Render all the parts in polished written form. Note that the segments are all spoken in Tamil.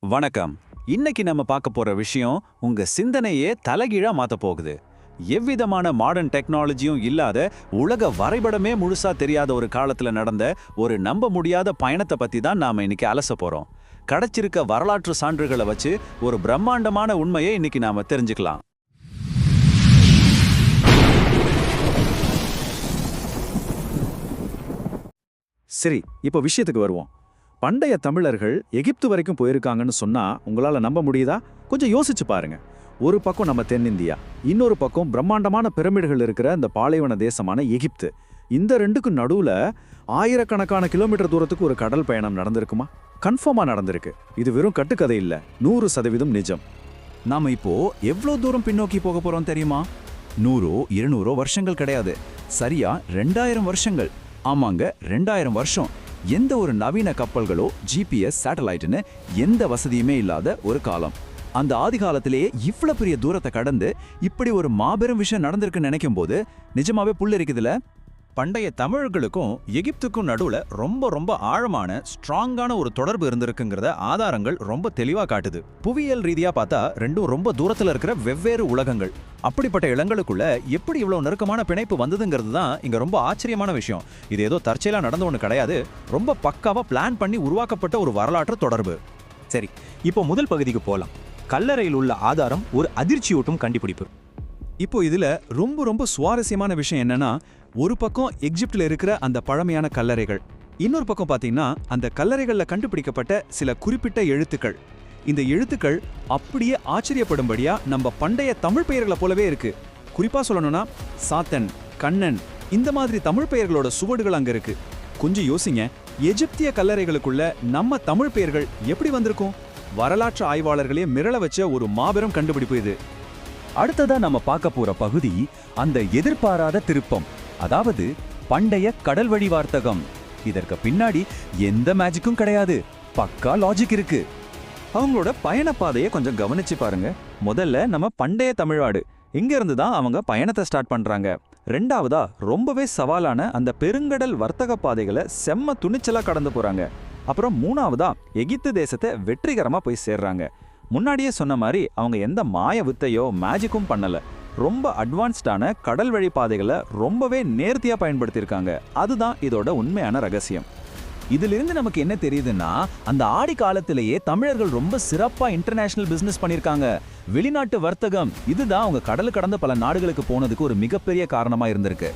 வணக்கம். இன்னைக்கு நம்ம பார்க்க போற விஷயம் உங்க சிந்தனையே தலைகீழா மாத்த போகுது. எவ்விதமான மாடர்ன் டெக்னாலஜியும் இல்லாத உலக வரைபடமே முழுசா தெரியாத ஒரு காலத்துல நடந்த ஒரு நம்ப முடியாத பயணத்தை பத்தி தான் நாம இன்னைக்கு அலச போறோம். கிடைச்சிருக்க வரலாற்று சான்றுகளை வச்சு ஒரு பிரம்மாண்டமான உண்மையை இன்னைக்கு நாம தெரிஞ்சுக்கலாம். சரி, இப்போ விஷயத்துக்கு வருவோம். பண்டைய தமிழர்கள் எகிப்து வரைக்கும் போயிருக்காங்கன்னு சொன்னா உங்களால நம்ப முடியுதா? கொஞ்சம் யோசிச்சு பாருங்க. ஒரு பக்கம் நம்ம தென்னிந்தியா, இன்னொரு பக்கம் பிரம்மாண்டமான பிரமிடுகள் இருக்கிற இந்த பாலைவன தேசமான எகிப்து. இந்த ரெண்டுக்கும் நடுவுல ஆயிரக்கணக்கான கிலோமீட்டர் தூரத்துக்கு ஒரு கடல் பயணம் நடந்திருக்குமா? கன்ஃபார்மா நடந்திருக்கு. இது வெறும் கட்டுக்கதை இல்ல, 100% நிஜம். நாம இப்போ எவ்வளோ தூரம் பின்னோக்கி போக போறோம் தெரியுமா? 100-200 வருஷங்கள் கிடையாது, சரியா 2000 வருஷங்கள். ஆமாங்க, 2000 வருஷம். எந்த ஒரு நவீன கப்பல்களோ ஜிபிஎஸ் சேட்டலைட்னு எந்த வசதியுமே இல்லாத ஒரு காலம். அந்த ஆதி காலத்திலேயே இவ்வளவு பெரிய தூரத்தை கடந்து இப்படி ஒரு மாபெரும் விஷயம் நடந்திருக்குன்னு நினைக்கும் போது நிஜமாவே புல்லரிக்குதுல. பண்டைய தமிழர்களுக்கும் எகிப்துக்கும் நடுவுல ரொம்ப ஆழமான ஸ்ட்ராங்கான ஒரு தொடர்பு இருந்திருக்குங்கிறத ஆதாரங்கள் ரொம்ப தெளிவா காட்டுது. புவியியல் ரீதியா பார்த்தா ரெண்டும் ரொம்ப தூரத்துல இருக்கிற வெவ்வேறு உலகங்கள். அப்படிப்பட்ட இடங்களுக்குள்ள எப்படி இவ்வளவு நெருக்கமான பிணைப்பு வந்ததுங்கிறது தான் இங்க ரொம்ப ஆச்சரியமான விஷயம். இது ஏதோ தற்செயலா நடந்த ஒண்ணு கிடையாது, ரொம்ப பக்காவா பிளான் பண்ணி உருவாக்கப்பட்ட ஒரு வரலாற்று தொடர்பு. சரி, இப்போ முதல் பகுதிக்கு போலாம். கல்லறையில் உள்ள ஆதாரம் ஒரு அதிர்ச்சியூட்டும் கண்டுபிடிப்பு. இப்போ இதுல ரொம்ப சுவாரஸ்யமான விஷயம் என்னன்னா, ஒரு பக்கம் எகிப்துல இருக்கிற அந்த பழமையான கல்லறைகள், இன்னொரு பக்கம் பாத்தீங்கன்னா அந்த கல்லறைகள்ல கண்டுபிடிக்கப்பட்ட சில குறிப்பிட்ட எழுத்துக்கள். இந்த எழுத்துக்கள் அப்படியே ஆச்சரியப்படும்படியா நம்ம பண்டைய தமிழ் பெயர்களை போலவே இருக்கு. குறிப்பா சொல்லணும்னா சாத்தன், கண்ணன், இந்த மாதிரி தமிழ் பெயர்களோட சுவடுகள் அங்க இருக்கு. கொஞ்சம் யோசிங்க, எகிப்திய கல்லறைகளுக்குள்ள நம்ம தமிழ் பெயர்கள் எப்படி வந்திருக்கும்? வரலாற்று ஆய்வாளர்களே மிரள வச்ச ஒரு மாபெரும் கண்டுபிடிப்பு இது. அடுத்ததா நம்ம பார்க்க போற பகுதி அந்த எதிர்பாராத திருப்பம், அதாவது பண்டைய கடல் வழி வார்த்தகம். இதற்கு பின்னாடி எந்த மேஜிக்கும் கிடையாது, பக்கா லாஜிக் இருக்கு. அவங்களோட பயணப்பாதையை கொஞ்சம் கவனிச்சு பாருங்க. முதல்ல நம்ம பண்டைய தமிழ்நாடு, இங்க இருந்து தான் அவங்க பயணத்தை ஸ்டார்ட் பண்றாங்க. ரெண்டாவதா ரொம்பவே சவாலான அந்த பெருங்கடல் வர்த்தக பாதைகளை செம்ம துணிச்சலா கடந்து போறாங்க. அப்புறம் மூணாவதா எகிப்து தேசத்தை வெற்றிகரமா போய் சேர்றாங்க. முன்னாடியே சொன்ன மாதிரி அவங்க எந்த மாய வித்தையோ மேஜிக்கும் பண்ணல, ரொம்ப அட்வான்ஸ்டான கடல் வழி பாதைகளை ரொம்பவே நேர்த்தியா பயன்படுத்தியிருக்காங்க. அதுதான் இதோட உண்மையான ரகசியம். இதிலிருந்து நமக்கு என்ன தெரியுதுன்னா, அந்த ஆடி காலத்திலேயே தமிழர்கள் ரொம்ப சிறப்பா இன்டர்நேஷனல் பிசினஸ் பண்ணிருக்காங்க. வெளிநாட்டு வர்த்தகம் இதுதான் அவங்க கடல் கடந்த பல நாடுகளுக்கு போனதுக்கு ஒரு மிகப்பெரிய காரணமா இருந்திருக்கு.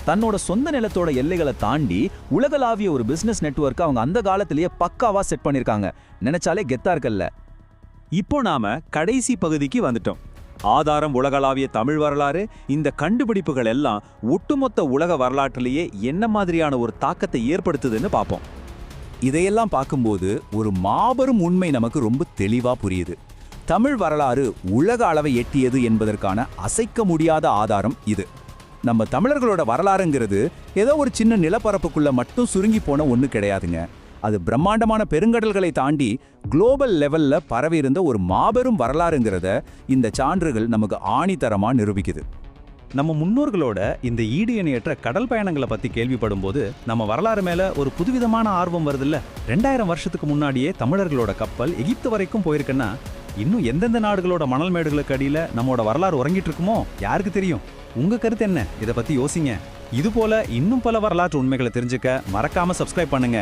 தன்னோட சொந்த நிலத்தோட எல்லைகளை தாண்டி உலகளாவிய ஒரு பிசினஸ் நெட்வொர்க் அவங்க அந்த காலத்திலேயே பக்காவா செட் பண்ணிருக்காங்க. நினைச்சாலே கெத்தா இருக்கல்ல. இப்போ நாம கடைசி பகுதிக்கு வந்துட்டோம். ஆதாரம் உலகளாவிய தமிழ் வரலாறு. இந்த கண்டுபிடிப்புகள் எல்லாம் ஒட்டுமொத்த உலக வரலாற்றிலேயே என்ன மாதிரியான ஒரு தாக்கத்தை ஏற்படுத்துதுன்னு பார்ப்போம். இதையெல்லாம் பார்க்கும்போது ஒரு மாபெரும் உண்மை நமக்கு ரொம்ப தெளிவா புரியுது. தமிழ் வரலாறு உலக அளவை எட்டியது என்பதற்கான அசைக்க முடியாத ஆதாரம் இது. நம்ம தமிழர்களோட வரலாறுங்கிறது ஏதோ ஒரு சின்ன நிலப்பரப்புக்குள்ள மட்டும் சுருங்கி போன ஒண்ணு கிடையாதுங்க. அது பிரம்மாண்டமான பெருங்கடல்களை தாண்டி குளோபல் லெவல்ல பரவி இருந்த ஒரு மாபெரும் வரலாறுங்கிறத இந்த சான்றுகள் நமக்கு ஆணித்தரமா நிரூபிக்குது. நம்ம முன்னோர்களோட இந்த ஈடு இணையற்ற கடல் பயணங்களை பத்தி கேள்விப்படும் போது நம்ம வரலாறு மேல ஒரு புதுவிதமான ஆர்வம் வருதுல்ல. 2000 வருஷத்துக்கு முன்னாடியே தமிழர்களோட கப்பல் எகிப்து வரைக்கும் போயிருக்குன்னா, இன்னும் எந்தெந்த நாடுகளோட மணல் மேடுகளுக்கு அடியில நம்மளோட வரலாறு உறங்கிட்டு இருக்குமோ யாருக்கு தெரியும்? உங்க கருத்து என்ன? இதை பத்தி யோசிங்க. இது போல இன்னும் பல வரலாற்று உண்மைகளை தெரிஞ்சுக்க மறக்காம சப்ஸ்கிரைப் பண்ணுங்க.